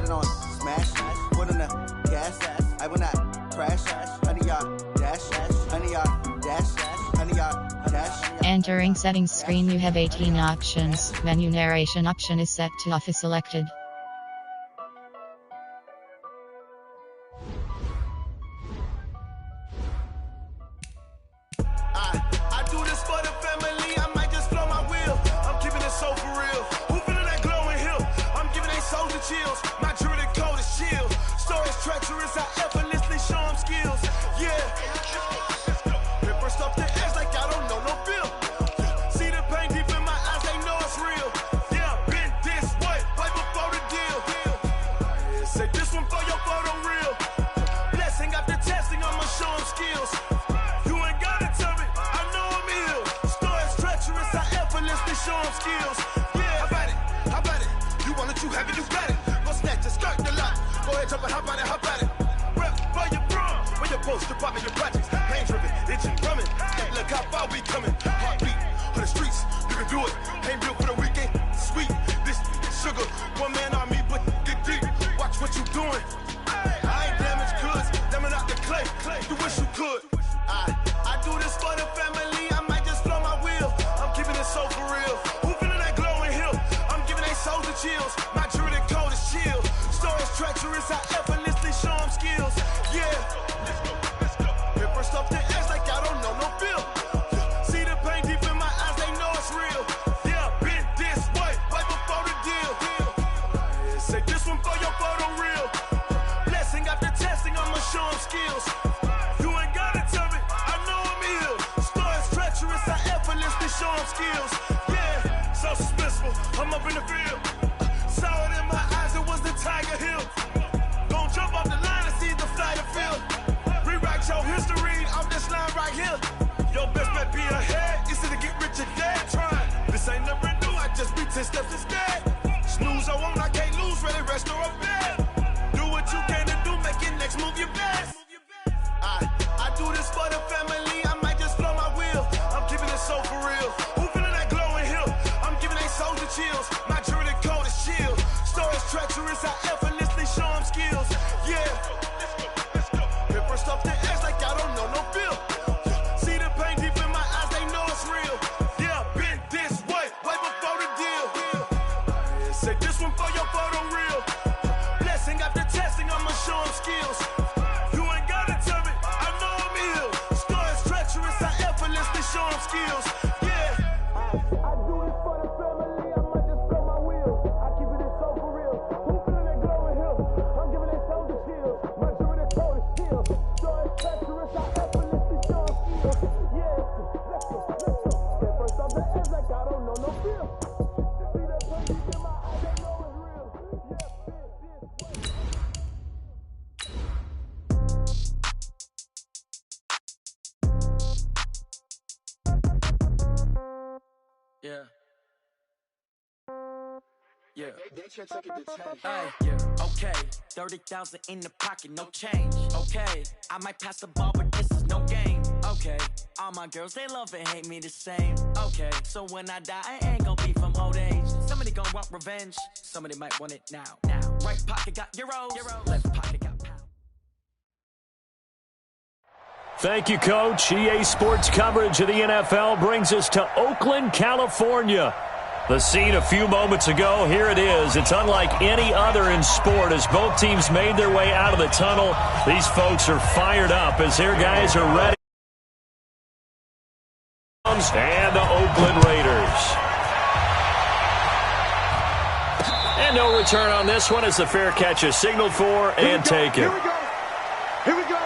it on smash, foot on the gas, I will not crash, honey yard, dash, honey yard, dash, honey yard, dash. Entering settings screen, you have 18 options. Menu narration option is set to off is selected. I do this for the family, I might just blow my wheel. I'm keeping it so for real. Who feeling that glowing hill? I'm giving they souls the chills. My jewelry code is chill. Stories treacherous, I effortlessly show them skills. Yeah. Paper stuff the edge like I don't know no bill. See the pain deep in my eyes, they know it's real. Yeah, been this way, right before the deal. Say this one for your photo real. Blessing after testing, I'ma show them skills. Show them skills. Yeah, how about it? You want it, you have it, you got it. Go snatch the skirt, the lot. Go ahead, jump it, how about it? Rep for your prom. When your post, department, your projects. Pain driven, itching, drumming. Hey, look how far we coming. Heartbeat on the streets, you can do it. Ain't built for the weekend. Sweet, this sugar. One man army, but get deep. Watch what you doing. I ain't damaged goods, damn out the clay. You wish you could. I do this for the family. I might just blow my wheel. I'm keeping it so for real. Who feeling that glowing hill? I'm giving they souls the chills. My jewelry code is chill. Stories treacherous, I effortlessly show them skills. Yeah. Let's go. Paper stuff the edge like I don't know no bill. See the pain deep in my eyes, they know it's real. Yeah, been this way, right before the deal. Say this one for your photo real. Blessing after testing, I'ma show them skills. You ain't gotta tell me, I know I'm ill. Stories treacherous, I effortlessly show them skills. Yeah, so suspenseful, I'm up in the field. Saw it in my eyes, it was the Tiger Hill. Don't jump off the line and see the fly the field. Rewrite your history off this line right here. Your best bet be ahead, instead of get rich or dead. Try, this ain't never new, I just be 10 steps instead. Snooze I won't, I can't lose, ready, rest or a bed. Do what you can to do, make your next move your best. I do this for the family, I might just blow my wheel. I'm keeping it so for real. Who feeling that glowing hill? I'm giving they souls the chills. My jewelry code is chill. Stories treacherous, I effortlessly show them skills. Yeah. Let's go. Paper stuff the edge like I don't know no bill. See the pain deep in my eyes, they know it's real. Yeah, been this way, right before the deal. Say this one for your photo real. Blessing after testing, I'ma show them skills. You ain't gotta tell me, I know I'm ill. Stories treacherous, I effortlessly show them skills. Yeah. I do this for the family, I might just blow my wheel. I keep it so for real. Who feeling that glowing hill? I'm giving they souls the chills. My jewelry code is chill. Stories treacherous, I effortlessly show them skills. Yeah, let's go. Step first off the edge like I don't know no feel. See that pain deep in my eyes, they know it's real. Yeah, Yeah. Yeah. Okay. 30,000 in the pocket, no change. Okay. I might pass the ball, but this is no game. Okay. All my girls, they love and hate me the same. Okay. So when I die, I ain't gonna be from old age. Somebody gonna want revenge. Somebody might want it now. Right pocket got euros. Left pocket got pounds. Thank you, Coach. EA Sports coverage of the NFL brings us to Oakland, California. The scene a few moments ago, here it is. It's unlike any other in sport as both teams made their way out of the tunnel. These folks are fired up as their guys are ready. And the Oakland Raiders. And no return on this one as the fair catch is signaled for and taken. Here we go. Here we go.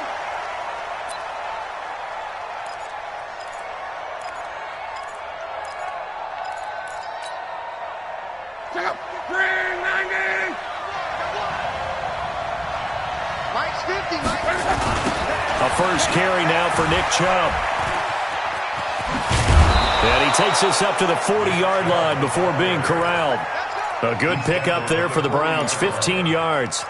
A first carry now for Nick Chubb. And he takes us up to the 40-yard line before being corralled. A good pickup there for the Browns, 15 yards.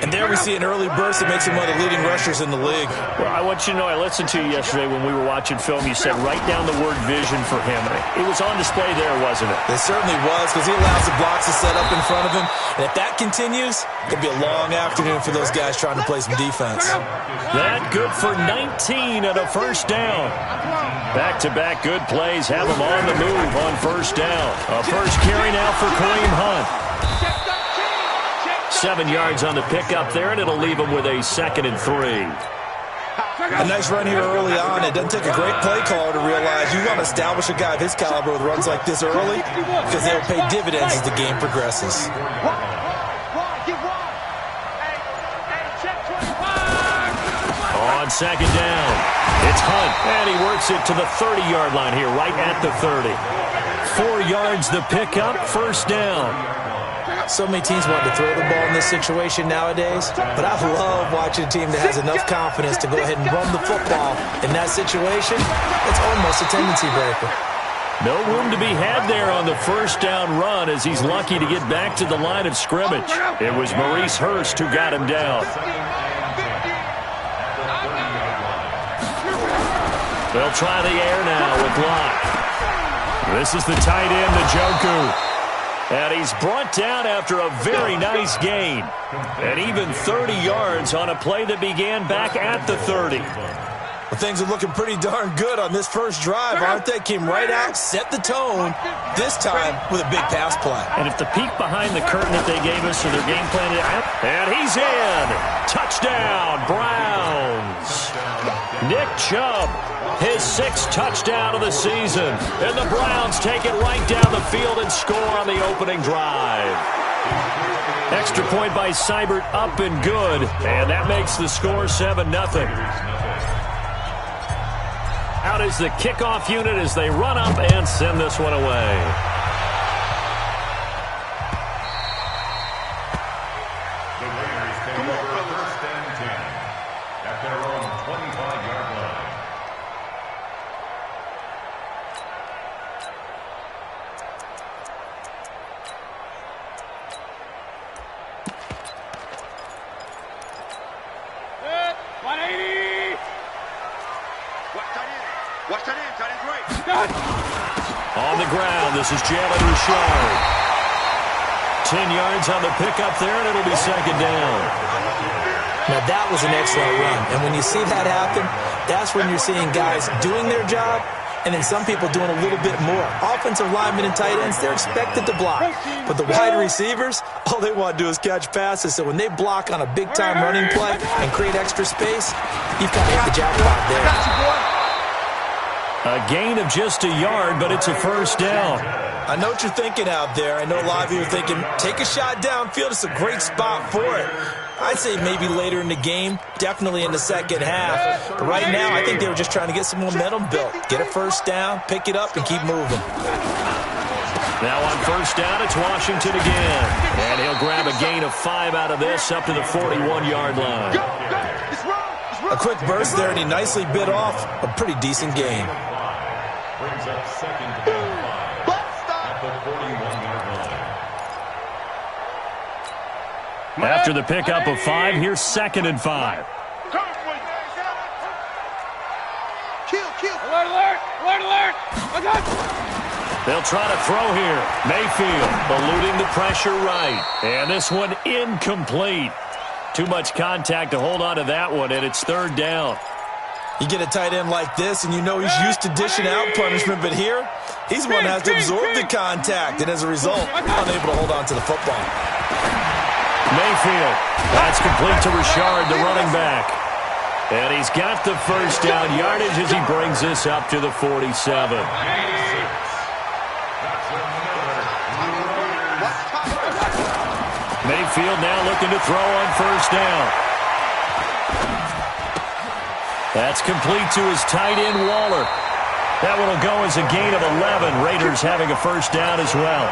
And there we see an early burst that makes him one of the leading rushers in the league. Well, I want you to know, I listened to you yesterday when we were watching film. You said write down the word vision for him. It was on display there, wasn't it? It certainly was, because he allows the blocks to set up in front of him. And if that continues, it could be a long afternoon for those guys trying to play some defense. That good for 19 and a first down. Back-to-back good plays have him on the move on first down. A first carry now for Kareem Hunt. 7 yards on the pickup there, and it'll leave him with a 2nd and 3. A nice run here early on. It doesn't take a great play caller to realize you want to establish a guy of his caliber with runs like this early, because they'll pay dividends as the game progresses. On 2nd down, it's Hunt, and he works it to the 30-yard line here, right at the 30. 4 yards the pickup, first down. So many teams want to throw the ball in this situation nowadays, but I love watching a team that has enough confidence to go ahead and run the football. In that situation, it's almost a tendency breaker. No room to be had there on the first down run as he's lucky to get back to the line of scrimmage. It was Maurice Hurst who got him down. They'll try the air now with Locke. This is the tight end, Njoku. And he's brought down after a very nice gain. And even 30 yards on a play that began back at the 30. Well, things are looking pretty darn good on this first drive, aren't they? Came right out, set the tone, this time with a big pass play. And if the peek behind the curtain that they gave us or their game plan, and he's in. Touchdown, Browns. Nick Chubb, his 6th touchdown of the season. And the Browns take it right down the field and score on the opening drive. Extra point by Seibert, up and good. And that makes the score 7-0. Out is the kickoff unit as they run up and send this one away. The Raiders take over first and 10 at their own 25-yard line. Good. 180. Watch that in. Tight end's right. On the ground, this is Jalen Richard. 10 yards on the pickup there, and it'll be 2nd down. Now, that was an excellent run. And when you see that happen, that's when you're seeing guys doing their job, and then some people doing a little bit more. Offensive linemen and tight ends, they're expected to block. But the wide receivers, all they want to do is catch passes. So when they block on a big-time running play and create extra space, you've kind of hit the jackpot there. A gain of just a yard, but it's a first down. I know what you're thinking out there. I know a lot of you are thinking, take a shot downfield. It's a great spot for it. I'd say maybe later in the game, definitely in the second half. But right now, I think they were just trying to get some momentum built. Get a first down, pick it up, and keep moving. Now on first down, it's Washington again. And he'll grab a gain of 5 out of this up to the 41-yard line. A quick burst there, and he nicely bit off a pretty decent gain. Brings up 2nd and 5 at the 41-yard line. After the pickup of 5, here's 2nd and 5. Alert, alert! Alert, alert! They'll try to throw here. Mayfield eluding the pressure right. And this one incomplete. Too much contact to hold on to that one, and it's 3rd down. You get a tight end like this, and you know he's used to dishing out punishment, but here, he's the one that has to absorb the contact, and as a result, unable to hold on to the football. Mayfield, that's complete to Richard, the running back. And he's got the first down yardage as he brings this up to the 47. Mayfield now looking to throw on first down. That's complete to his tight end, Waller. That one will go as a gain of 11. Raiders having a first down as well.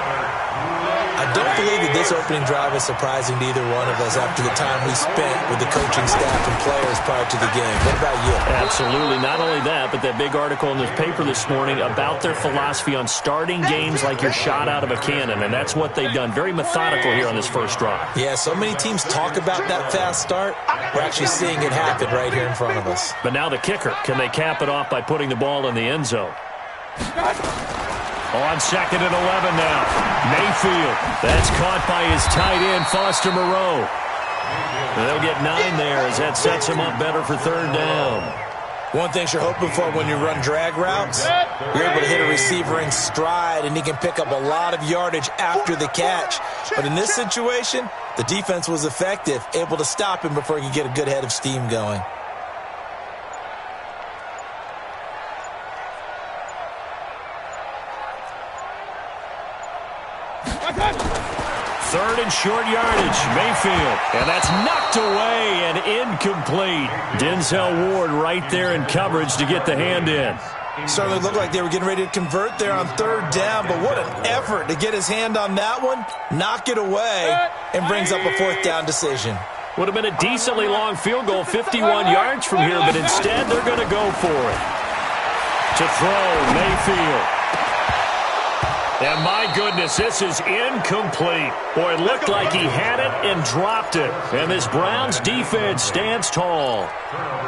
I don't believe that this opening drive is surprising to either one of us after the time we spent with the coaching staff and players prior to the game. What about you? Absolutely. Not only that, but that big article in the paper this morning about their philosophy on starting games like you're shot out of a cannon, and that's what they've done. Very methodical here on this first drive. Yeah, so many teams talk about that fast start. We're actually seeing it happen right here in front of us. But now the kicker. Can they cap it off by putting the ball in the end zone? On 2nd and 11 now. Mayfield. That's caught by his tight end, Foster Moreau. And they'll get 9 there as that sets him up better for 3rd down. One thing you're hoping for when you run drag routes, you're able to hit a receiver in stride, and he can pick up a lot of yardage after the catch. But in this situation, the defense was effective, able to stop him before he could get a good head of steam going. Third and short yardage, Mayfield. And that's knocked away and incomplete. Denzel Ward right there in coverage to get the hand in. Certainly looked like they were getting ready to convert there on 3rd down, but what an effort to get his hand on that one, knock it away, and brings up a 4th down decision. Would have been a decently long field goal, 51 yards from here, but instead they're going to go for it. To throw, Mayfield. And my goodness, this is incomplete. Boy, it looked like he had it and dropped it. And this Browns defense stands tall.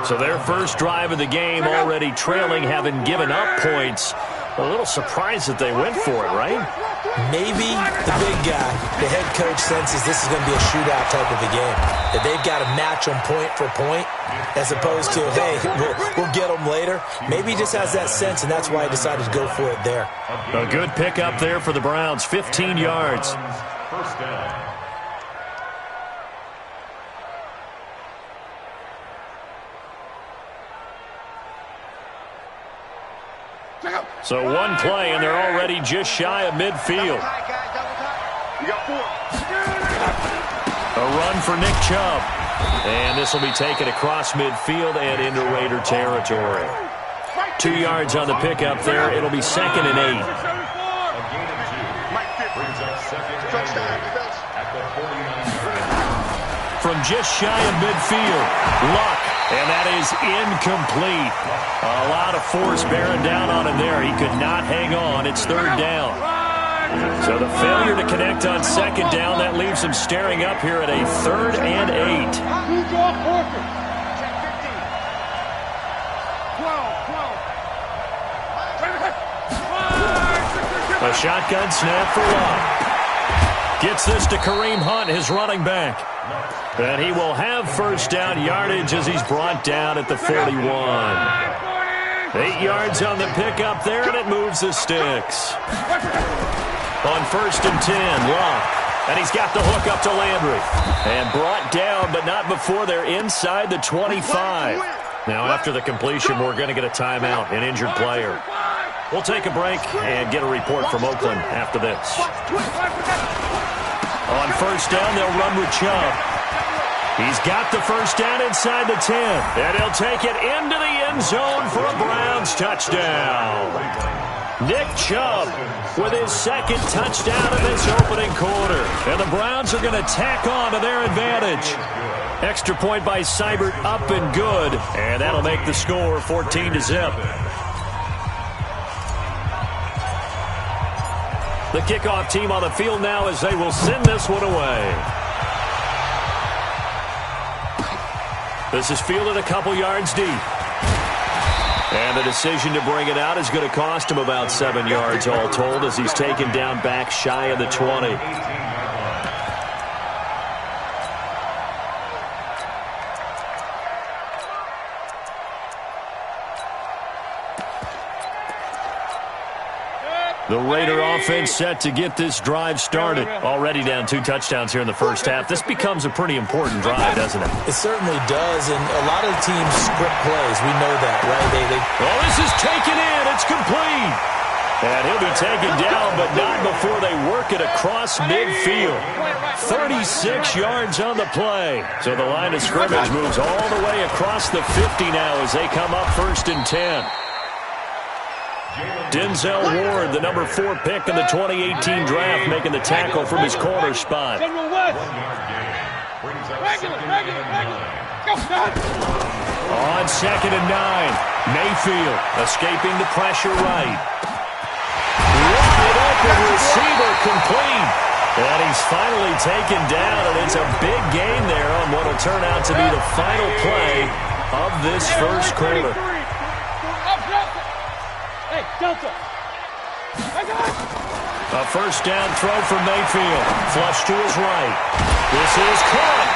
So their first drive of the game already trailing, having given up points. A little surprised that they went for it, right? Maybe the big guy, the head coach, senses this is going to be a shootout type of a game. That they've got to match them point for point as opposed to, hey, we'll get them later. Maybe he just has that sense, and that's why he decided to go for it there. A good pickup there for the Browns, 15 yards. First down. So one play, and they're already just shy of midfield. A run for Nick Chubb. And this will be taken across midfield and into Raider territory. 2 yards on the pickup there. It'll be 2nd and 8. From just shy of midfield, Luck. And that is incomplete. A lot of force bearing down on him there. He could not hang on. It's 3rd down. So the failure to connect on 2nd down, that leaves him staring up here at a 3rd and 8. A shotgun snap for Luck. Gets this to Kareem Hunt, his running back. And he will have first down yardage as he's brought down at the 41. 8 yards on the pickup there, and it moves the sticks. On 1st and 10, Luck. And he's got the hook up to Landry. And brought down, but not before they're inside the 25. Now, after the completion, we're going to get a timeout, an injured player. We'll take a break and get a report from Oakland after this. On 1st down, they'll run with Chubb. He's got the first down inside the 10. And he'll take it into the end zone for a Browns touchdown. Nick Chubb with his 2nd touchdown in this opening quarter. And the Browns are going to tack on to their advantage. Extra point by Seibert, up and good. And that'll make the score 14-0. The kickoff team on the field now as they will send this one away. This is fielded a couple yards deep. And the decision to bring it out is going to cost him about 7 yards all told as he's taken down back shy of the 20. The Raider offense set to get this drive started. Already down 2 touchdowns here in the first half. This becomes a pretty important drive, doesn't it? It certainly does, and a lot of teams script plays. We know that, right? Oh, this is taken in. It's complete. And he'll be taken down, but not before they work it across midfield. 36 yards on the play. So the line of scrimmage moves all the way across the 50 now as they come up 1st and 10. Denzel Ward, the number 4 pick in the 2018 draft, making the tackle from his corner spot. General West. Regular. Go, God. On 2nd and 9, Mayfield escaping the pressure right. Wide open receiver complete. And he's finally taken down, and it's a big gain there on what will turn out to be the final play of this first quarter. Hey, Delta. A first down throw for Mayfield. Flush to his right. This is caught.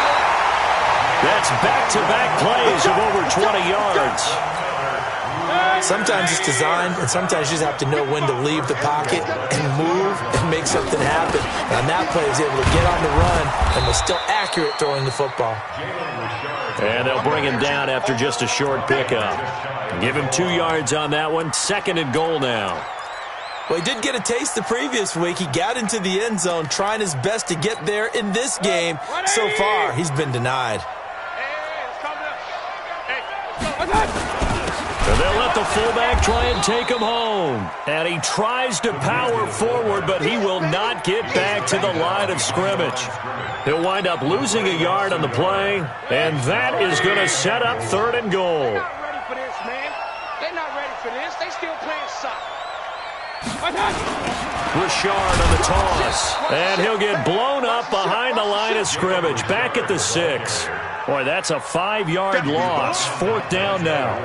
That's back-to-back plays of over 20 yards. Sometimes it's designed, and sometimes you just have to know when to leave the pocket and move and make something happen. And on that play, he was able to get on the run and was still accurate throwing the football. And they'll bring him down after just a short pickup. Give him 2 yards on that one. 2nd and goal now. Well, he did get a taste the previous week. He got into the end zone trying his best to get there in this game. So far, he's been denied. And they'll let the fullback try and take him home. And he tries to power forward, but he will not get back to the line of scrimmage. He'll wind up losing a yard on the play, and that is going to set up 3rd and goal. They're not ready for this, man. They're not ready for this. They still playing soccer. Richard on the toss. And he'll get blown up behind the line of scrimmage. Back at the 6. Boy, that's a 5-yard loss. 4th down now.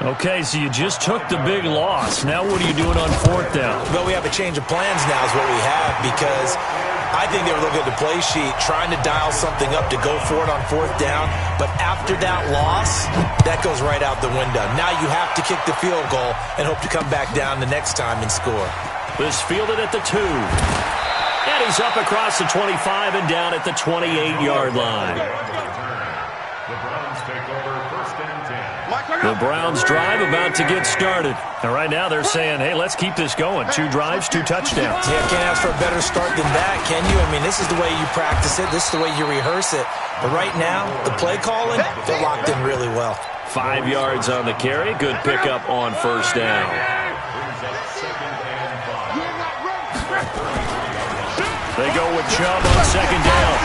Okay, so you just took the big loss. Now what are you doing on 4th down? Well, we have a change of plans now is what we have, because I think they were looking at the play sheet, trying to dial something up to go for it on 4th down. But after that loss, that goes right out the window. Now you have to kick the field goal and hope to come back down the next time and score. This fielded at the 2. And he's up across the 25 and down at the 28-yard line. The Browns drive about to get started. And right now they're saying, hey, let's keep this going. 2 drives, 2 touchdowns. Yeah, can't ask for a better start than that, can you? I mean, this is the way you practice it. This is the way you rehearse it. But right now, the play calling, they're locked in really well. 5 yards on the carry. Good pickup on 1st down. They go with Chubb on 2nd down.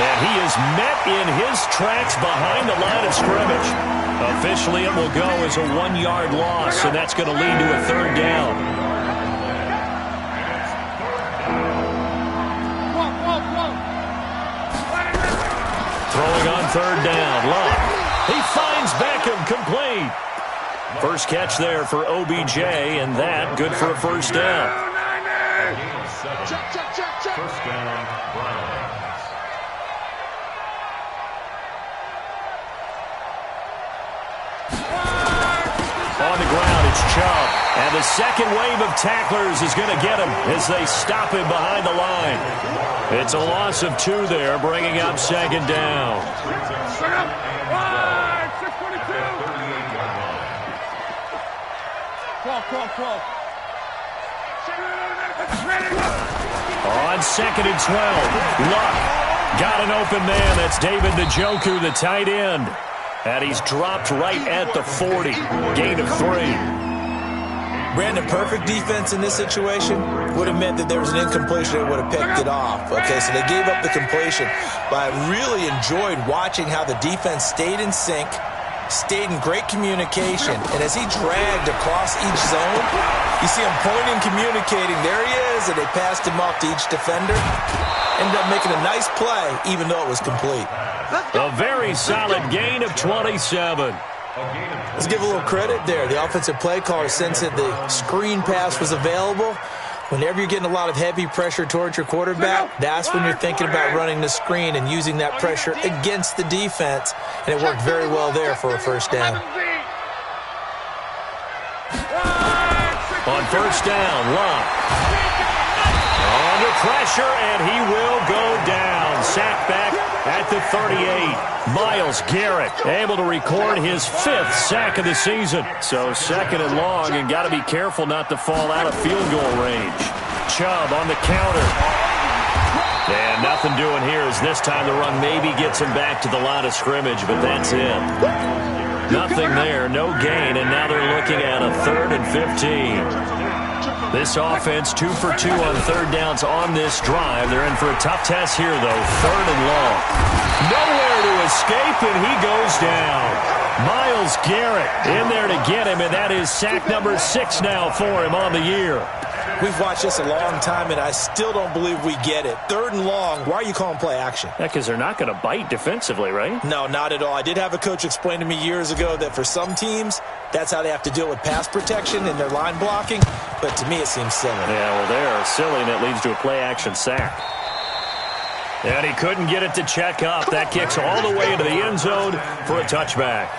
And he is met in his tracks behind the line of scrimmage. Officially, it will go as a 1-yard loss, and that's going to lead to a 3rd down. Throwing on 3rd down. Luck. He finds Beckham complete. First catch there for OBJ, and that good for a 1st down. First down, Browns. On the ground, it's Chubb. And the second wave of tacklers is going to get him as they stop him behind the line. It's a loss of 2 there, bringing up 2nd down. On 2nd and 12, Luck got an open man. That's David Njoku, the tight end. And he's dropped right at the 40. Gain of 3. Brandon, perfect defense in this situation would have meant that there was an incompletion that would have picked it off. Okay, so they gave up the completion. But I really enjoyed watching how the defense stayed in sync, stayed in great communication. And as he dragged across each zone, you see him pointing, communicating. There he is, and they passed him off to each defender. Ended up making a nice play, even though it was complete. A very solid gain of 27. Let's give a little credit there. The offensive play caller sensed that the screen pass was available. Whenever you're getting a lot of heavy pressure towards your quarterback, that's when you're thinking about running the screen and using that pressure against the defense. And it worked very well there for a 1st down. On 1st down, Luck. Under pressure, and he will go down. Sacked back at the 38. Myles Garrett able to record his 5th sack of the season. So 2nd and long, and got to be careful not to fall out of field goal range. Chubb on the counter. And nothing doing here as this time the run maybe gets him back to the line of scrimmage, but that's it. Nothing there, no gain, and now they're looking at a 3rd and 15. This offense 2 for 2 on third downs on this drive. They're in for a tough test here, though. 3rd and long. Nowhere to escape, and he goes down. Myles Garrett in there to get him, and that is sack number 6 now for him on the year. We've watched this a long time, and I still don't believe we get it. 3rd and long, why are you calling play action? Yeah, because they're not going to bite defensively, right? No, not at all. I did have a coach explain to me years ago that for some teams, that's how they have to deal with pass protection and their line blocking. But to me, it seems silly. Yeah, well, they're silly, and it leads to a play-action sack. And he couldn't get it to check up. That kicks all the way into the end zone for a touchback.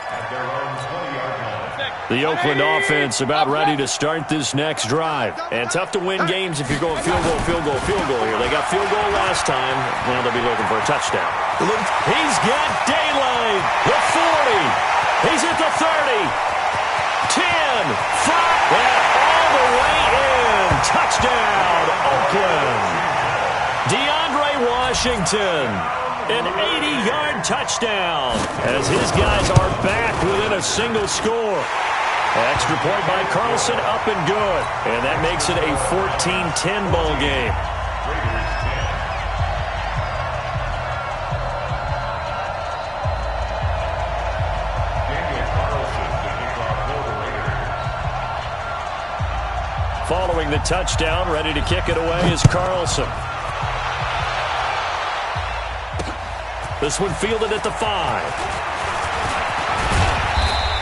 The Oakland offense about ready to start this next drive. And tough to win games if you're going field goal here. They got field goal last time. Now they'll be looking for a touchdown. He's got daylight. The 40. He's at the 30. 10. 5. And all the way in. Touchdown, Oakland. DeAndre Washington. An 80-yard touchdown as his guys are back within a single score. Extra point by Carlson, up and good. And that makes it a 14-10 ball game. Following the touchdown, ready to kick it away is Carlson. This one fielded at the 5.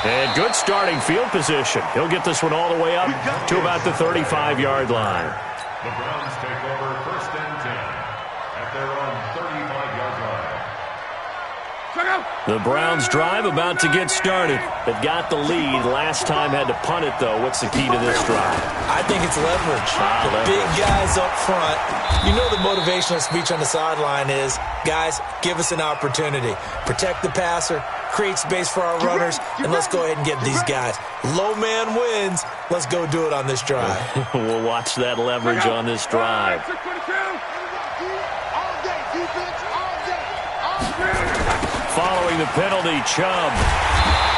And good starting field position. He'll get this one all the way up to about the 35-yard line. The Browns take over 1st and 10 at their own 35-yard line. The Browns drive about to get started. They've got the lead. Last time had to punt it, though. What's the key to this drive? I think it's leverage. The big guys up front. You know the motivational speech on the sideline is, guys, give us an opportunity. Protect the passer, create space for our runners, and let's go ahead and get these guys. Low man wins. Let's go do it on this drive. We'll watch that leverage on this drive. Following the penalty, Chubb.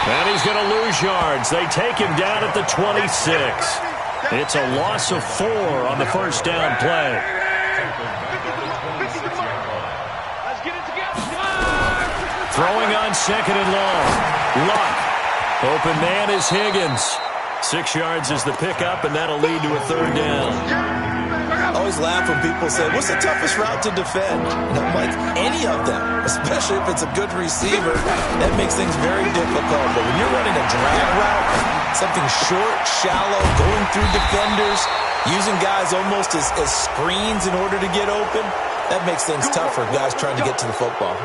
And he's going to lose yards. They take him down at the 26. It's a loss of 4 on the first down play. Throwing on 2nd and long. Luck. Open man is Higgins. 6 yards is the pickup, and that'll lead to a 3rd down. I always laugh when people say, what's the toughest route to defend? And I'm like, any of them, especially if it's a good receiver. That makes things very difficult. But when you're running a drag route, something short, shallow, going through defenders, using guys almost as screens in order to get open, that makes things tough for guys trying to get to the football.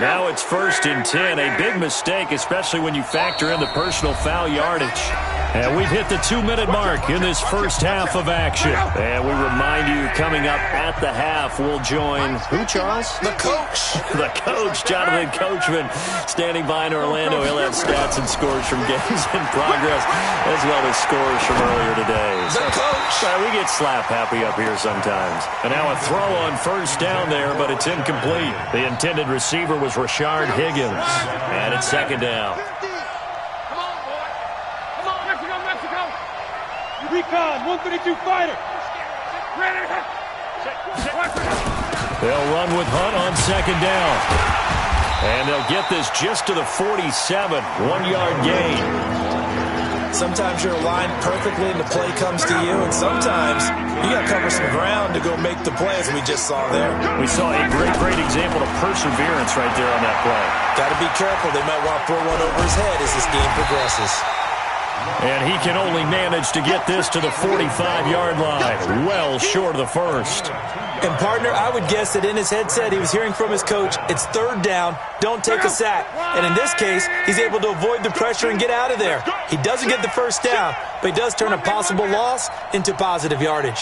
Now it's 1st and 10. A big mistake, especially when you factor in the personal foul yardage. And we've hit the 2-minute mark in this first half of action. And we remind you, coming up at the half, we'll join, who, Charles? The coach. The coach, Jonathan Coachman, standing by in Orlando. He'll have stats and scores from games in progress, as well as scores from earlier today. The coach. We get slap happy up here sometimes. And now a throw on first down there, but it's incomplete. The intended receiver was Rashard Higgins. And it's 2nd down. Recon, 132 fighter. They'll run with Hunt on 2nd down. And they'll get this just to the 47, 1-yard gain. Sometimes you're aligned perfectly and the play comes to you, and sometimes you got to cover some ground to go make the play, as we just saw there. We saw a great example of perseverance right there on that play. Got to be careful. They might want to throw one over his head as this game progresses. And he can only manage to get this to the 45-yard line, well short of the first. And, partner, I would guess that in his headset he was hearing from his coach, it's 3rd down, don't take a sack. And in this case, he's able to avoid the pressure and get out of there. He doesn't get the first down, but he does turn a possible loss into positive yardage.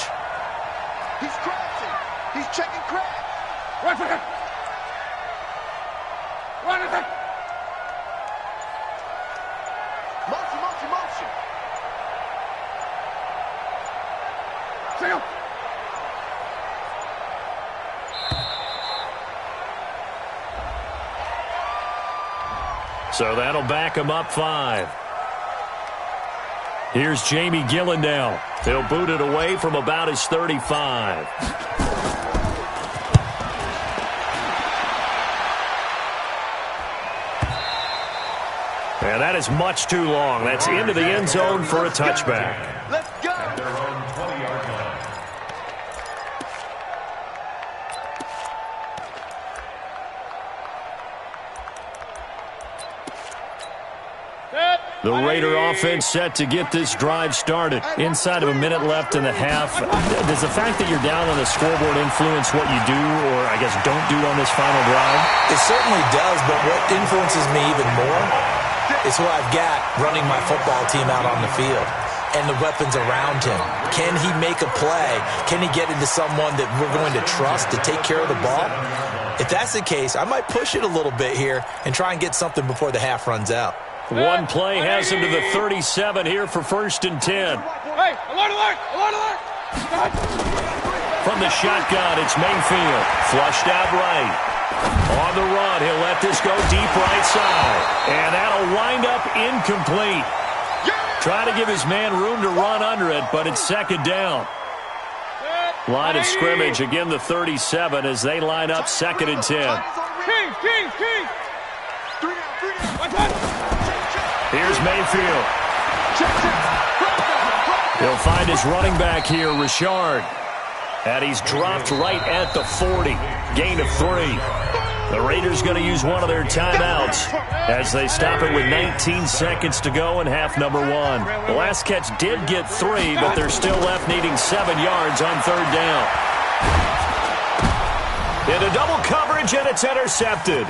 He's crashing. He's checking crash. Run for him. Run it. Motion. Single. So that'll back him up 5. Here's Jamie Gillendow. He'll boot it away from about his 35. And that is much too long. That's into the end zone for a touchback. Let's go. At their own 20-yard line. The Raider offense set to get this drive started. Inside of a minute left in the half. Does the fact that you're down on the scoreboard influence what you do, or I guess don't do on this final drive? It certainly does, but what influences me even more is who I've got running my football team out on the field and the weapons around him. Can he make a play? Can he get into someone that we're going to trust to take care of the ball? If that's the case, I might push it a little bit here and try and get something before the half runs out. One play has him to the 37 here for 1st and 10. Hey, alert, alert, alert, alert! From the shotgun, it's Mayfield. Flushed out right. On the run, he'll let this go deep right side. And that'll wind up incomplete. Try to give his man room to run under it, but it's 2nd down. Line of scrimmage, again the 37 as they line up 2nd and 10. King! Here's Mayfield. He'll find his running back here, Richard. And he's dropped right at the 40. Gain of 3. The Raiders going to use one of their timeouts as they stop it with 19 seconds to go in half number 1. The last catch did get 3, but they're still left needing 7 yards on 3rd down. Into double coverage, and it's intercepted.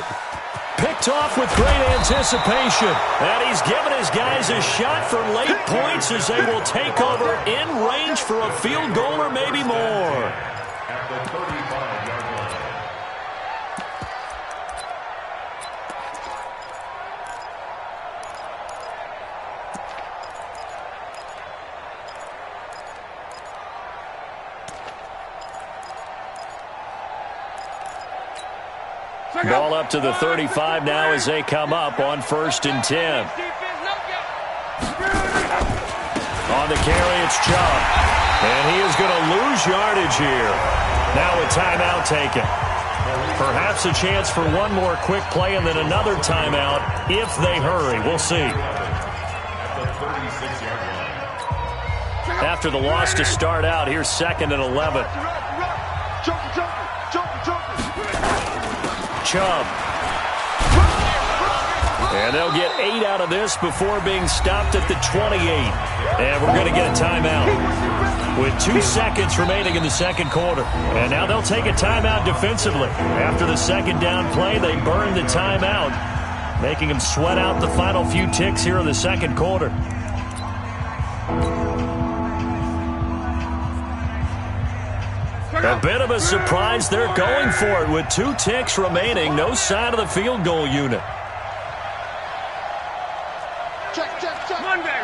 Picked off with great anticipation. And he's given his guys a shot for late points as they will take over in range for a field goal or maybe more. At the 35-yard line. Ball up to the 35 now as they come up on 1st and 10. On the carry, it's Chubb. And he is going to lose yardage here. Now a timeout taken. Perhaps a chance for one more quick play and then another timeout if they hurry. We'll see. At the 36-yard line. After the loss to start out, here's 2nd and 11. Chubb. And they'll get 8 out of this before being stopped at the 28. And we're going to get a timeout with 2 seconds remaining in the 2nd quarter. And now they'll take a timeout defensively. After the 2nd down play, they burn the timeout, making them sweat out the final few ticks here in the 2nd quarter. A bit of a surprise. They're going for it with 2 ticks remaining. No sign of the field goal unit. Check. Monday.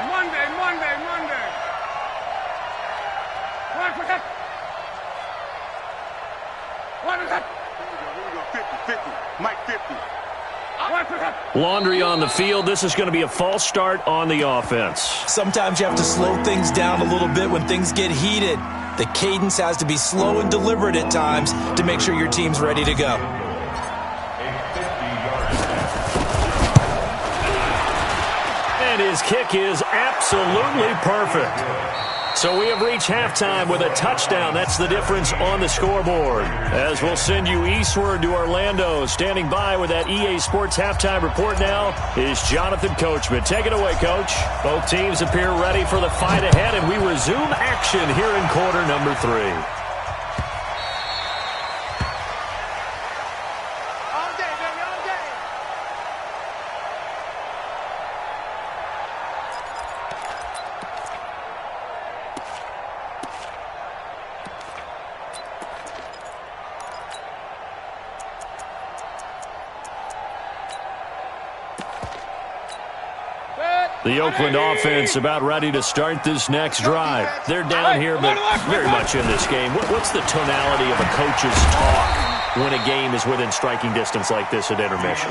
What is that? 50. Mike 50. Laundry on the field. This is going to be a false start on the offense. Sometimes you have to slow things down a little bit when things get heated. The cadence has to be slow and deliberate at times to make sure your team's ready to go. And his kick is absolutely perfect. So we have reached halftime with a touchdown. That's the difference on the scoreboard. As we'll send you eastward to Orlando. Standing by with that EA Sports halftime report now is Jonathan Coachman. Take it away, Coach. Both teams appear ready for the fight ahead, and we resume action here in quarter number 3. The Oakland offense about ready to start this next drive. They're down here, but very much in this game. What's the tonality of a coach's talk when a game is within striking distance like this at intermission?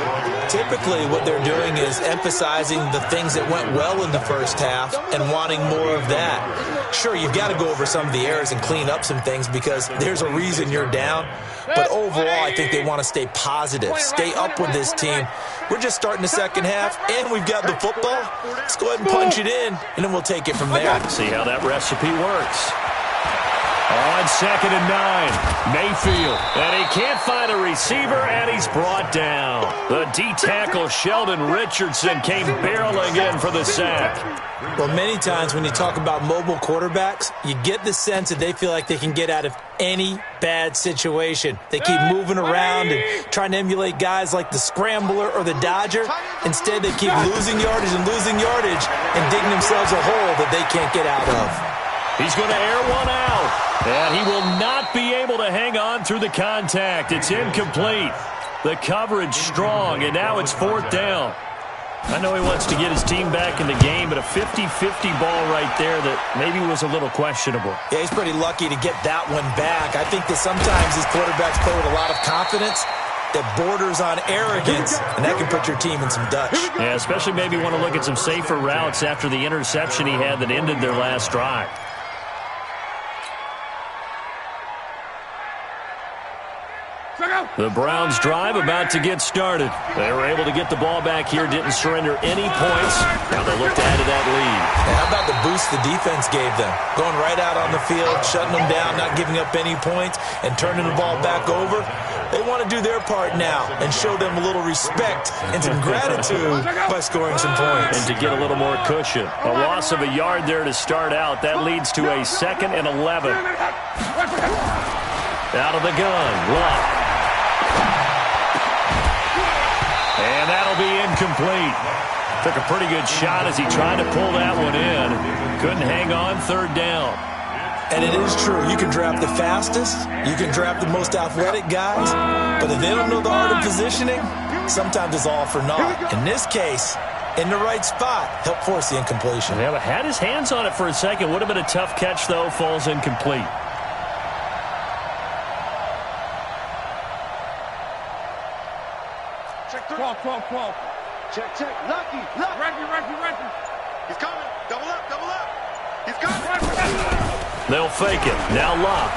Typically, what they're doing is emphasizing the things that went well in the first half and wanting more of that. Sure, you've got to go over some of the errors and clean up some things because there's a reason you're down. But overall, I think they want to stay positive, stay up with this team. We're just starting the second half, and we've got the football. Let's go ahead and punch it in, and then we'll take it from there. See how that recipe works. On 2nd and 9, Mayfield. And he can't find a receiver, and he's brought down. The D-tackle, Sheldon Richardson, came barreling in for the sack. Well, many times when you talk about mobile quarterbacks, you get the sense that they feel like they can get out of any bad situation. They keep moving around and trying to emulate guys like the Scrambler or the Dodger. Instead, they keep losing yardage and digging themselves a hole that they can't get out of. He's going to air one out, and he will not be able to hang on through the contact. It's incomplete. The coverage strong, and now it's 4th down. I know he wants to get his team back in the game, but a 50-50 ball right there that maybe was a little questionable. Yeah, he's pretty lucky to get that one back. I think that sometimes these quarterbacks play with a lot of confidence that borders on arrogance, and that can put your team in some Dutch. Yeah, especially maybe want to look at some safer routes after the interception he had that ended their last drive. The Browns' drive about to get started. They were able to get the ball back here, didn't surrender any points. Now they look to add to that lead. And how about the boost the defense gave them? Going right out on the field, shutting them down, not giving up any points, and turning the ball back over. They want to do their part now and show them a little respect and some gratitude by scoring some points. And to get a little more cushion. A loss of a yard there to start out. That leads to a 2nd and 11. Out of the gun, Luck. And that'll be incomplete. Took a pretty good shot as he tried to pull that one in. Couldn't hang on 3rd down. And it is true. You can draft the fastest. You can draft the most athletic guys. But if they don't know the art of positioning, sometimes it's all for naught. In this case, in the right spot, help force the incompletion. Yeah, but had his hands on it for a second. Would have been a tough catch, though. Falls incomplete. Check. Lucky. Reggie. He's coming. Double up. He's coming. They'll fake it. Now Luck.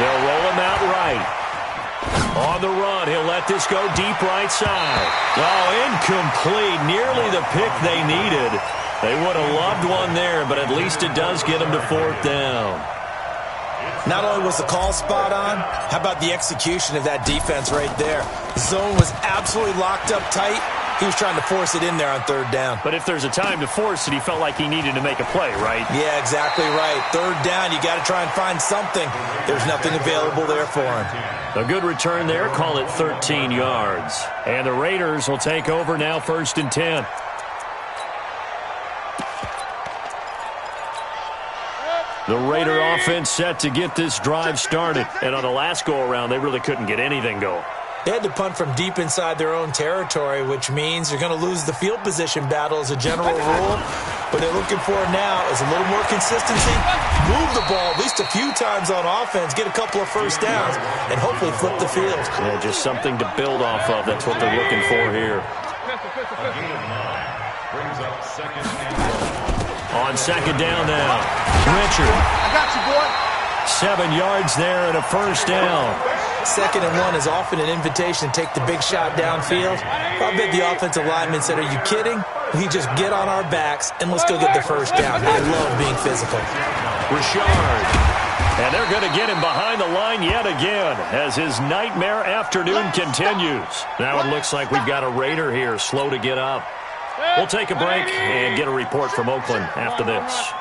They'll roll him out right. On the run, he'll let this go deep right side. Oh, incomplete. Nearly the pick they needed. They would have loved one there, but at least it does get them to 4th down. Not only was the call spot on, how about the execution of that defense right there? The zone was absolutely locked up tight. He was trying to force it in there on 3rd down. But if there's a time to force it, he felt like he needed to make a play, right? Yeah, exactly right. 3rd down, you got to try and find something. There's nothing available there for him. A good return there, call it 13 yards. And the Raiders will take over now, 1st and 10. The Raider offense set to get this drive started. And on the last go-around, they really couldn't get anything going. They had to punt from deep inside their own territory, which means you're going to lose the field position battle as a general rule. What they're looking for now is a little more consistency, move the ball at least a few times on offense, get a couple of 1st downs, and hopefully flip the field. Yeah, just something to build off of. That's what they're looking for here. Brings up 2nd and 12. On 2nd down now, Richard. I got you, boy. 7 yards there and a 1st down. 2nd and 1 is often an invitation to take the big shot downfield. I bet the offensive lineman said, "Are you kidding? We just get on our backs and let's go get the 1st down." I love being physical. Richard. And they're going to get him behind the line yet again as his nightmare afternoon continues. Now it looks like we've got a Raider here slow to get up. We'll take a break and get a report from Oakland after this.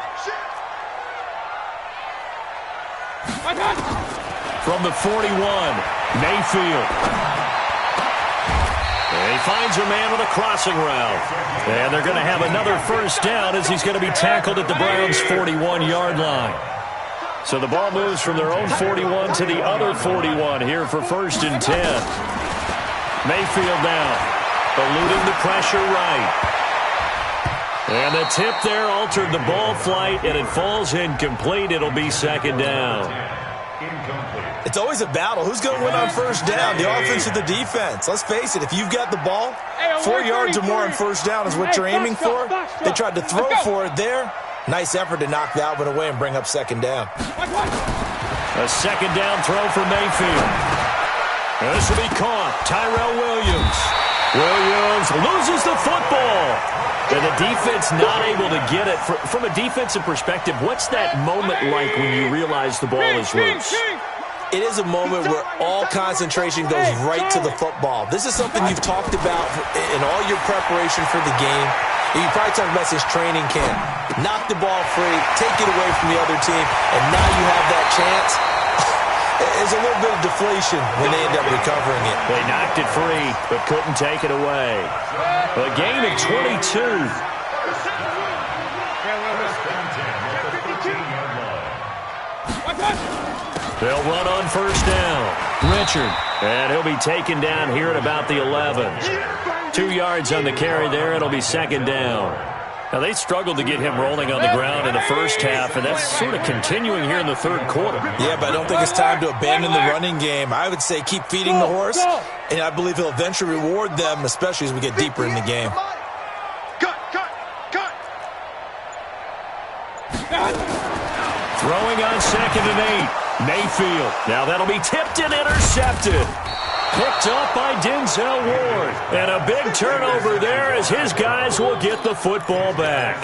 From the 41, Mayfield. And he finds a man with a crossing route. And they're going to have another 1st down as he's going to be tackled at the Browns' 41-yard line. So the ball moves from their own 41 to the other 41 here for 1st and 10. Mayfield now. Eluding the pressure right. And the tip there altered the ball flight, and it falls incomplete. It'll be 2nd down. Incomplete. It's always a battle. Who's going to win on first down, the offense or the defense? Let's face it, if you've got the ball, 4 yards or more on first down is what you're aiming for. They tried to throw for it there. Nice effort to knock that one away and bring up second down. A second down throw for Mayfield. This will be caught. Tyrell Williams. Williams loses the football. And the defense not able to get it. From a defensive perspective, what's that moment like when you realize the ball is loose? It is a moment where all concentration goes right to the football. This is something you've talked about in all your preparation for the game. You probably talked about this training camp. Knock the ball free, take it away from the other team, and now you have that chance. There's a little bit of deflation when they end up recovering it. They knocked it free, but couldn't take it away. A gain of 22. They'll run on first down. Richard. And he'll be taken down here at about the 11. 2 yards on the carry there. It'll be second down. Now, they struggled to get him rolling on the ground in the first half, and that's sort of continuing here in the third quarter. Yeah, but I don't think it's time to abandon the running game. I would say keep feeding the horse, and I believe he'll eventually reward them, especially as we get deeper in the game. Throwing on 2nd and 8. Mayfield. Now that'll be tipped and intercepted. Picked up by Denzel Ward. And a big turnover there as his guys will get the football back.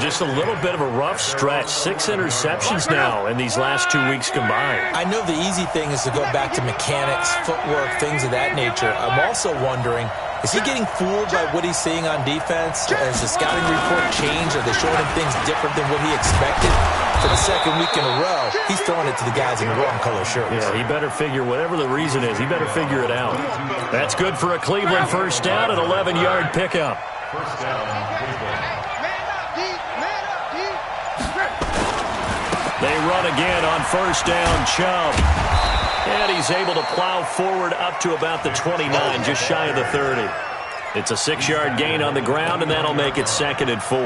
Just a little bit of a rough stretch. 6 interceptions now in these last 2 weeks combined. I know the easy thing is to go back to mechanics, footwork, things of that nature. I'm also wondering, is he getting fooled by what he's seeing on defense? Has the scouting report changed? Are they showing him things different than what he expected? For the second week in a row, he's throwing it to the guys in the wrong color shirts. Yeah, he better figure, whatever the reason is, he better figure it out. That's good for a Cleveland first down, an 11-yard pickup. First down, Cleveland. They run again on first down, Chubb. And he's able to plow forward up to about the 29, just shy of the 30. It's a 6-yard gain on the ground, and that'll make it 2nd and 4.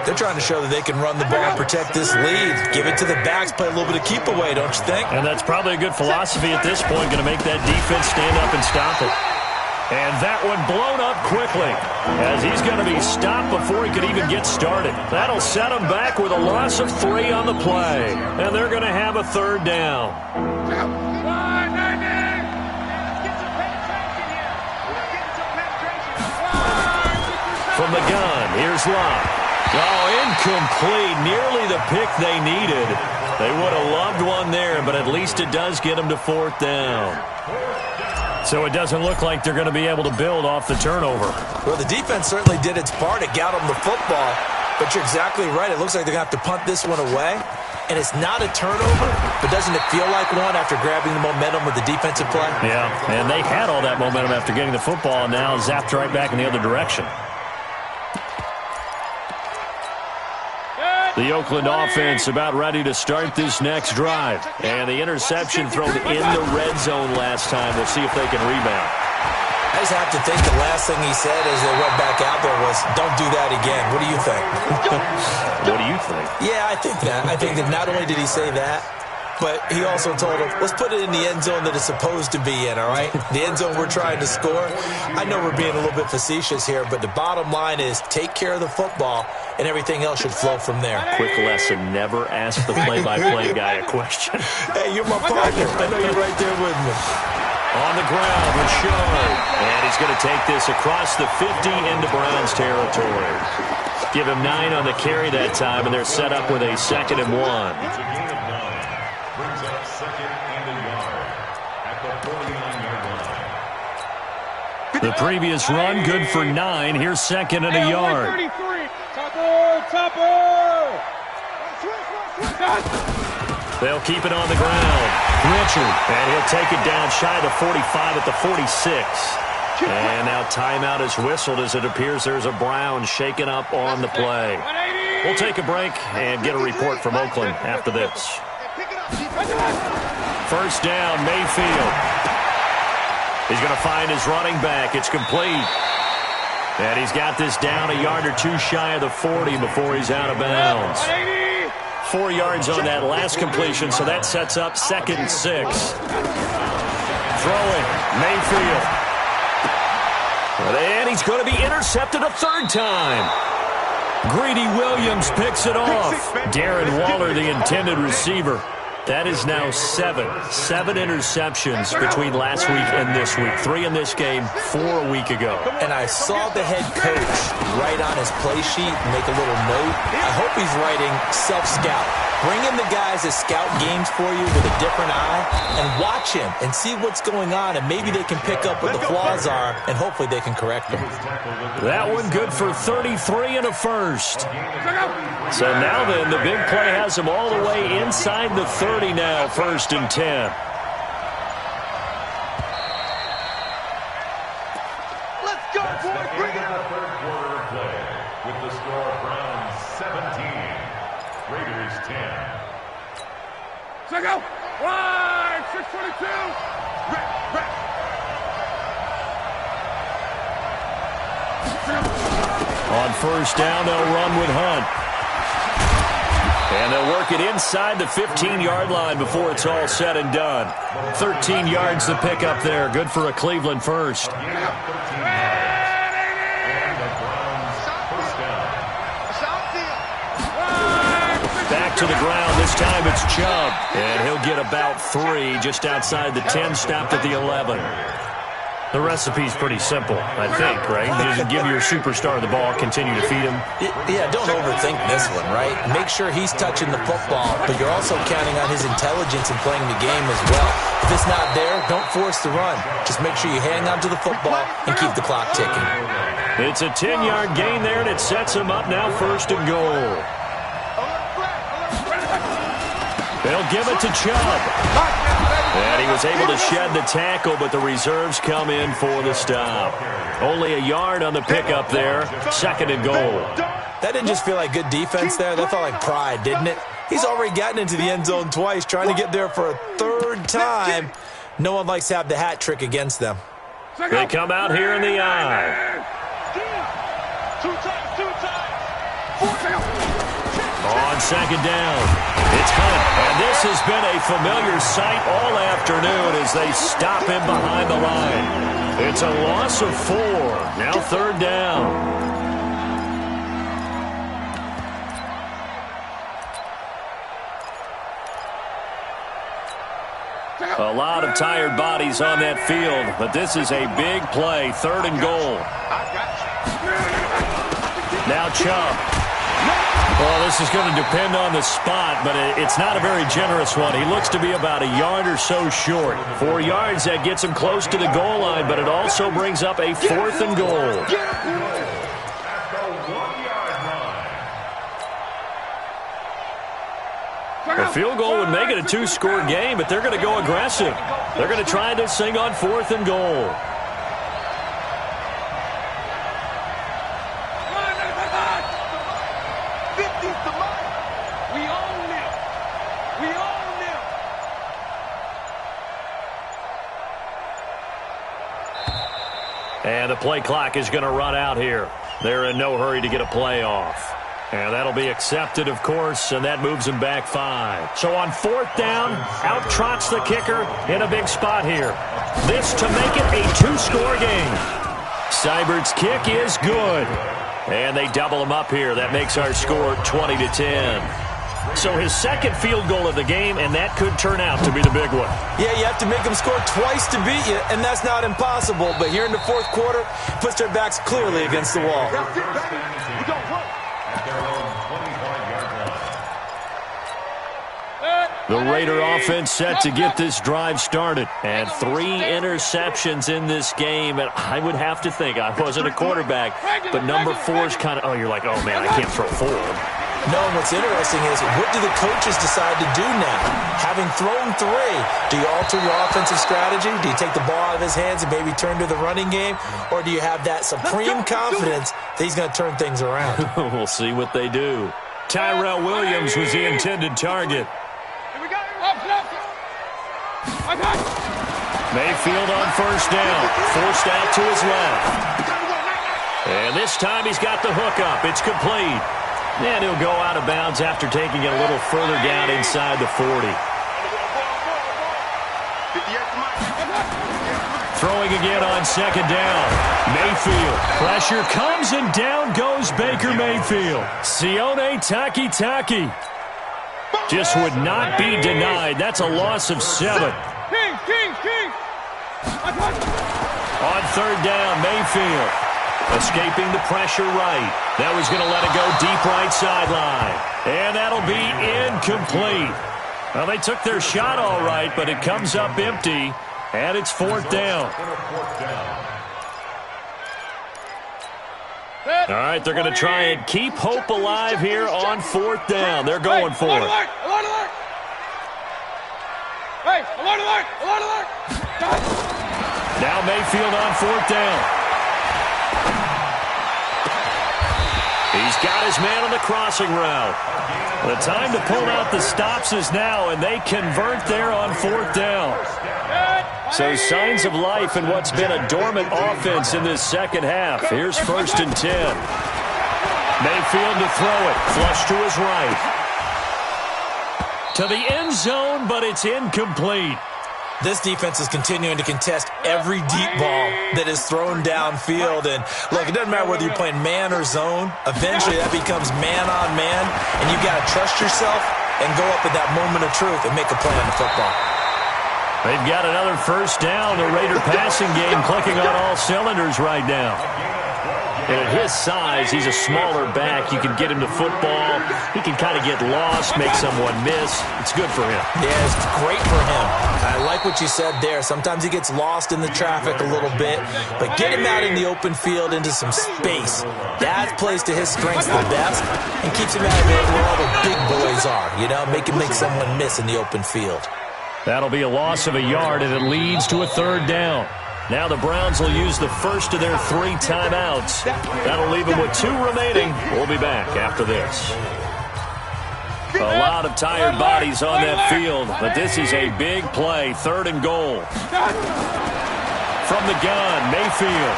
They're trying to show that they can run the ball and protect this lead. Give it to the backs, play a little bit of keep away, don't you think? And that's probably a good philosophy at this point, going to make that defense stand up and stop it. And that one blown up quickly as he's going to be stopped before he could even get started. That'll set him back with a loss of 3 on the play. And they're going to have a third down. From the gun, here's Locke. Oh, incomplete. Nearly the pick they needed. They would have loved one there, but at least it does get them to 4th down. So it doesn't look like they're going to be able to build off the turnover. Well, the defense certainly did its part. It got them the football. But you're exactly right. It looks like they're going to have to punt this one away. And it's not a turnover, but doesn't it feel like one after grabbing the momentum with the defensive play? Yeah, and they had all that momentum after getting the football, and now zapped right back in the other direction. The Oakland offense about ready to start this next drive. And the interception thrown in the red zone last time. We'll see if they can rebound. I just have to think the last thing he said as they went back out there was, don't do that again. What do you think? What do you think? Yeah, I think that. I think that not only did he say that, but he also told him, let's put it in the end zone that it's supposed to be in, all right? The end zone we're trying to score. I know we're being a little bit facetious here, but the bottom line is take care of the football, and everything else should flow from there. Quick lesson, never ask the play-by-play guy a question. Hey, you're my partner. I know you're right there with me. On the ground, Richard. And he's going to take this across the 50 into Browns territory. Give him 9 on the carry that time, and they're set up with a 2nd and 1. Brings up 2nd and a yard at the 49-yard line. The previous run, good for 9. Here's 2nd and a yard. They'll keep it on the ground. Richard, and he'll take it down shy of the 45 at the 46. And now timeout is whistled as it appears there's a Brown shaken up on the play. We'll take a break and get a report from Oakland after this. First down, Mayfield. He's going to find his running back. It's complete. And he's got this down a yard or two shy of the 40 before he's out of bounds. 4 yards on that last completion, so that sets up 2nd and 6. Throwing, Mayfield. And he's going to be intercepted a 3rd time. Greedy Williams picks it off. Darren Waller, the intended receiver. That is now 7 interceptions between last week and this week. 3 in this game, 4 a week ago. And I saw the head coach write on his play sheet, make a little note. I hope he's writing self-scout. Bring in the guys that scout games for you with a different eye and watch him and see what's going on, and maybe they can pick up what the flaws are, and hopefully they can correct them. That one good for 33 and a 1st. So now then, the big play has him all the way inside the 30 now, 1st and 10. Let's go, boys. Bring it. The third quarter of play with the score Browns 17, Raiders 10. Check out. Wide. 622. On 1st down, they'll run with Hunt. And they'll work it inside the 15-yard line before it's all said and done. 13 yards to pick up there. Good for a Cleveland 1st. Back to the ground. This time it's Chubb. And he'll get about 3 just outside the 10, stopped at the 11. The recipe's pretty simple, I think, right? You just give your superstar the ball, continue to feed him. Yeah, don't overthink this one, right? Make sure he's touching the football, but you're also counting on his intelligence in playing the game as well. If it's not there, don't force the run. Just make sure you hang on to the football and keep the clock ticking. It's a 10-yard gain there, and it sets him up now 1st and goal. They'll give it to Chubb. And he was able to shed the tackle, but the reserves come in for the stop. Only a yard on the pickup there. 2nd and goal. That didn't just feel like good defense there. That felt like pride, didn't it? He's already gotten into the end zone twice, trying to get there for a 3rd time. No one likes to have the hat trick against them. They come out here in the eye. On 2nd down, it's Hunt, and this has been a familiar sight all afternoon as they stop him behind the line. It's a loss of 4, now 3rd down. A lot of tired bodies on that field, but this is a big play, 3rd and goal. Now Chubb. Well, this is going to depend on the spot, but it's not a very generous one. He looks to be about a yard or so short. 4 yards, that gets him close to the goal line, but it also brings up a 4th and goal. A field goal would make it a 2-score game, but they're going to go aggressive. They're going to try this thing on 4th and goal. And the play clock is going to run out here. They're in no hurry to get a play off. And that'll be accepted, of course, and that moves him back 5. So on 4th down, out trots the kicker in a big spot here. This to make it a 2-score game. Seibert's kick is good. And they double him up here. That makes our score 20-10. So his 2nd field goal of the game, and that could turn out to be the big one. Yeah, you have to make them score twice to beat you, and that's not impossible. But here in the 4th quarter, puts their backs clearly against the wall. The Raider offense set to get this drive started. And 3 interceptions in this game. And I would have to think, I wasn't a quarterback, but number 4 is kind of, oh, you're like, oh, man, I can't throw 4. No, and what's interesting is, what do the coaches decide to do now? Having thrown 3, do you alter your offensive strategy? Do you take the ball out of his hands and maybe turn to the running game? Or do you have that supreme confidence that he's going to turn things around? We'll see what they do. Tyrell Williams was the intended target. Mayfield on 1st down, forced out to his left. And this time he's got the hook up. It's complete. And he'll go out of bounds after taking it a little further down inside the 40. Throwing again on second down. Mayfield. Pressure comes and down goes Baker Mayfield. Sione Takitaki just would not be denied. That's a loss of 7. King. On third down, Mayfield escaping the pressure right. That was going to let it go deep right sideline. And that'll be incomplete. Well, they took their shot all right, but it comes up empty. And it's fourth down. All right, they're going to try and keep hope alive here on fourth down. They're going for it. Now Mayfield on fourth down. He's got his man on the crossing route. The time to pull out the stops is now, and they convert there on fourth down. So signs of life in what's been a dormant offense in this second half. Here's 1st and 10. Mayfield to throw it. Flush to his right. To the end zone, but it's incomplete. This defense is continuing to contest every deep ball that is thrown downfield. And, look, it doesn't matter whether you're playing man or zone. Eventually, that becomes man-on-man, and you've got to trust yourself and go up at that moment of truth and make a play on the football. They've got another first down. The Raider passing game clicking on all cylinders right now. And at his size, he's a smaller back. You can get him to football. He can kind of get lost, make someone miss. It's good for him. Yeah, it's great for him. I like what you said there. Sometimes he gets lost in the traffic a little bit, but get him out in the open field into some space. That plays to his strengths the best and keeps him out of it where all the big boys are. You know, make him make someone miss in the open field. That'll be a loss of a yard, and it leads to a third down. Now the Browns will use the first of their 3 timeouts. That'll leave them with 2 remaining. We'll be back after this. A lot of tired bodies on that field, but this is a big play. 3rd and goal. From the gun, Mayfield.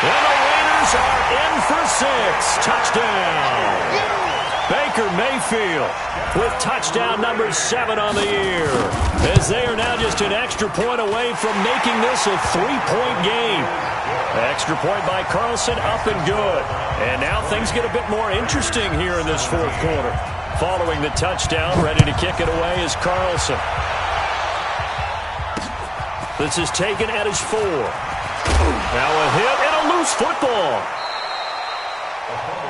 And the Raiders are in for 6. Touchdown. Baker Mayfield with touchdown number 7 on the year, as they are now just an extra point away from making this a 3-point game. Extra point by Carlson, up and good. And now things get a bit more interesting here in this 4th quarter. Following the touchdown, ready to kick it away is Carlson. This is taken at his 4. Now a hit and a loose football.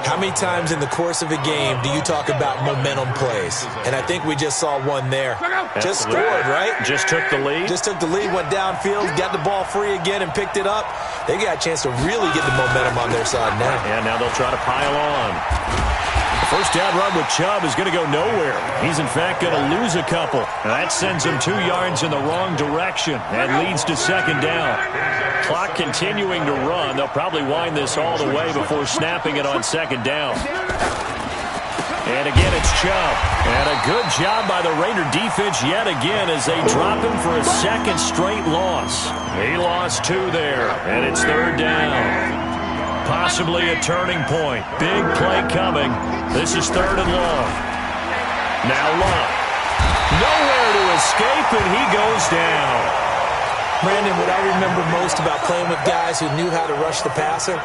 How many times in the course of a game do you talk about momentum plays? And I think we just saw one there. Just scored, right? Just took the lead. Just took the lead, went downfield, got the ball free again and picked it up. They got a chance to really get the momentum on their side now. And now they'll try to pile on. The first down run with Chubb is going to go nowhere. He's, in fact, going to lose a couple. That sends him 2 yards in the wrong direction and leads to second down. Clock continuing to run. They'll probably wind this all the way before snapping it on second down. And again, it's Chubb. And a good job by the Raider defense yet again as they drop him for a second straight loss. He lost 2 there, and it's third down. Possibly a turning point. Big play coming. This is third and long. Now Love. Nowhere to escape, and he goes down. Brandon, what I remember most about playing with guys who knew how to rush the passer,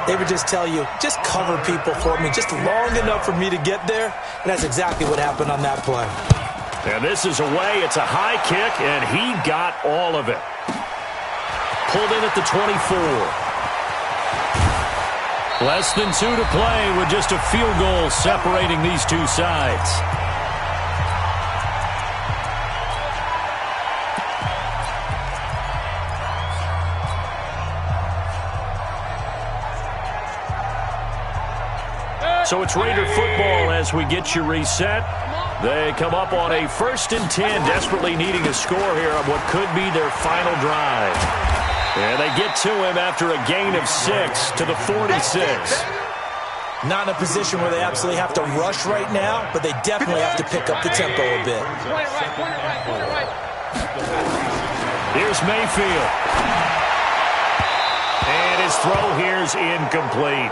they would just tell you, just cover people for me, just long enough for me to get there. And that's exactly what happened on that play. And this is away. It's a high kick, and he got all of it. Pulled in at the 24. Less than 2 to play with just a field goal separating these 2 sides. So it's Raider football as we get you reset. They come up on a 1st and 10, desperately needing a score here on what could be their final drive. And they get to him after a gain of 6 to the 46. Not in a position where they absolutely have to rush right now, but they definitely have to pick up the tempo a bit. Here's Mayfield. And his throw here's incomplete.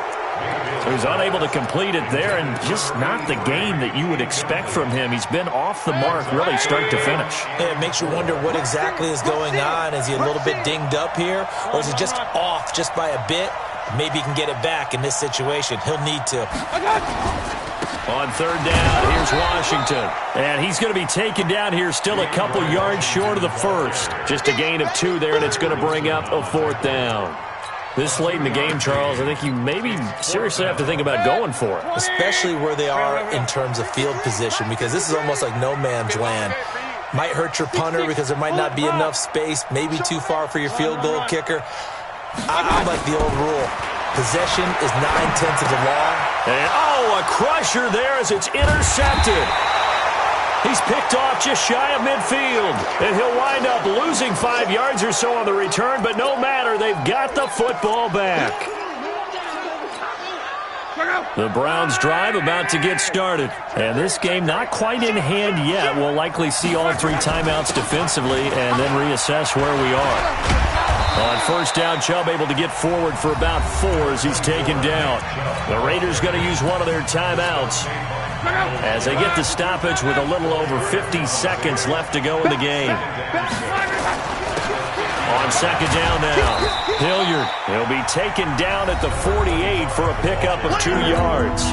So he's unable to complete it there, and just not the game that you would expect from him. He's been off the mark really start to finish. Yeah, it makes you wonder what exactly is going on. Is he a little bit dinged up here, or is he just off just by a bit? Maybe he can get it back in this situation. He'll need to. On third down, here's Washington. And he's going to be taken down here still a couple yards short of the first. Just a gain of 2 there, and it's going to bring up a 4th down. This late in the game, Charles, I think you maybe seriously have to think about going for it. Especially where they are in terms of field position, because this is almost like no man's land. Might hurt your punter because there might not be enough space, maybe too far for your field goal kicker. I like the old rule. Possession is 9/10 of the law. And, a crusher there as it's intercepted. He's picked off just shy of midfield. And he'll wind up losing 5 yards or so on the return, but no matter, they've got the football back. The Browns drive about to get started. And this game not quite in hand yet. We'll likely see all 3 timeouts defensively and then reassess where we are. On first down, Chubb able to get forward for about 4 as he's taken down. The Raiders going to use one of their timeouts as they get the stoppage with a little over 50 seconds left to go in the game. On second down now, Hilliard. He'll be taken down at the 48 for a pickup of 2 yards.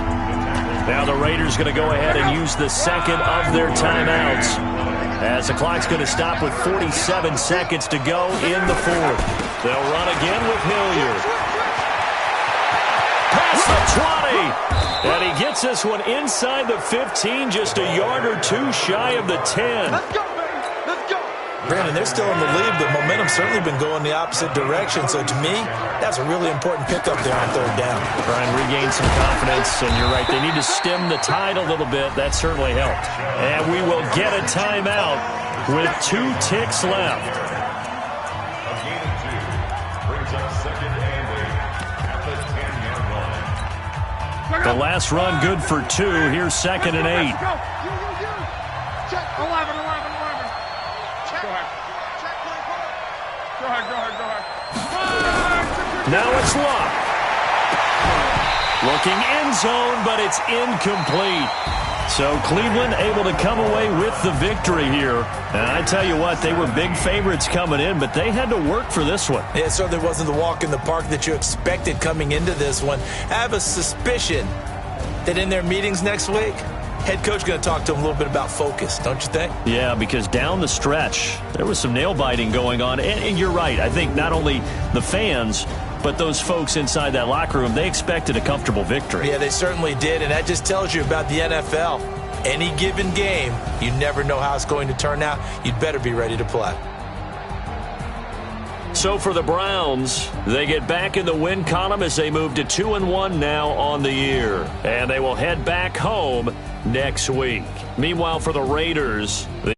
Now the Raiders going to go ahead and use the second of their timeouts, as the clock's going to stop with 47 seconds to go in the 4th. They'll run again with Hilliard. Past the 20. And he gets this one inside the 15, just a yard or 2 shy of the 10. Let's go, baby. Let's go. Brandon, they're still in the lead, but momentum's certainly been going the opposite direction. So to me, that's a really important pickup there on third down. Try and regain some confidence, and you're right, they need to stem the tide a little bit. That certainly helped. And we will get a timeout with 2 ticks left. A gain of 2 brings up second and 8 at the 10-yard line. The last run good for 2. Here's second and 8. Check 11. Go ahead. Now it's Luck. Looking end zone, but it's incomplete. So Cleveland able to come away with the victory here. And I tell you what, they were big favorites coming in, but they had to work for this one. It certainly wasn't the walk in the park that you expected coming into this one. I have a suspicion that in their meetings next week, head coach going to talk to him a little bit about focus, don't you think? Yeah, because down the stretch, there was some nail-biting going on. And you're right. I think not only the fans, but those folks inside that locker room, they expected a comfortable victory. Yeah, they certainly did, and that just tells you about the NFL. Any given game, you never know how it's going to turn out. You'd better be ready to play. So for the Browns, they get back in the win column as they move to 2-1 now on the year. And they will head back home next week. Meanwhile, for the Raiders, the